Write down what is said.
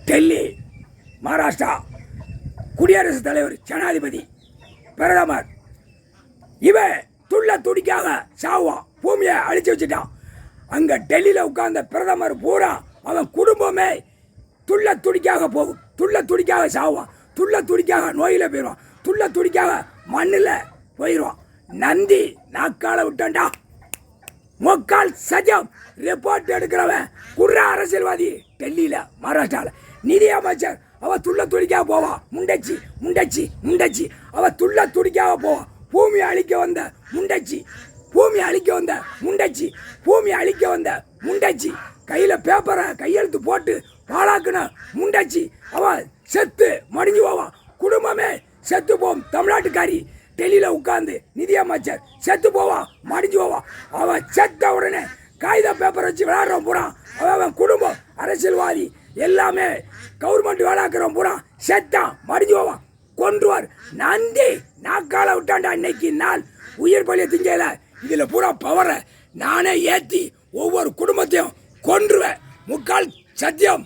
டெல்லி, மகாராஷ்டிரா, குடியரசுத் தலைவர், ஜனாதிபதி, பிரதமர் இவன் துள்ள துடிக்காக சாவான். பூமியை அழிச்சு வச்சுட்டான். அங்க டெல்லியில் உட்கார்ந்த பிரதமர் பூரா அவன் குடும்பமே துள்ள துடிக்காக போகும். துள்ள துடிக்காக சாவான். துள்ள துடிக்காக நோயில போயிடுவான். துள்ள துடிக்காக மண்ணில் போயிடுவான். நந்தி நாக்கால விட்டான்டா. மொக்கால் சஜம் ரிப்போர்ட் எடுக்கிறவன் குர்ரா அரசியல்வாதி டெல்லியில், மகாராஷ்டிராவில் நிதி அமைச்சர் அவன் துள்ள துடிக்காக போவான். முண்டச்சி முண்டச்சி முண்டச்சி அவன் துள்ள துடிக்காக போவான். பூமி அழிக்க வந்த முண்டச்சி, பூமி அழிக்க வந்த முண்டச்சி, பூமி அழிக்க வந்த முண்டச்சி, கையில் பேப்பரை கையெழுத்து போட்டு பாழாக்குன முண்டச்சி அவன் செத்து மடிஞ்சு போவான். குடும்பமே செத்து போவோம். தமிழ்நாட்டுக்காரி டெல்லியில் உட்கார்ந்து நிதியமைச்சர் செத்து போவான், மடிஞ்சு போவான். அவன் செத்த உடனே காகித பேப்பர் வச்சு விளையாடுறோம் பூரா. அவன் குடும்பம், அரசியல்வாதி எல்லாமே கவர்மெண்ட் வேலைக்கிறோம் பூரா செத்தான், மடிஞ்சு போவான், கொன்றுவார். நந்தி நாக்கால விட்டாண்டா. இன்னைக்கு நாள் உயிர் பலிய திங்கல. இதுல பூரா பவரை நானே ஏற்றி ஒவ்வொரு குடும்பத்தையும் கொன்றுவேன். முக்கால் சத்தியம்.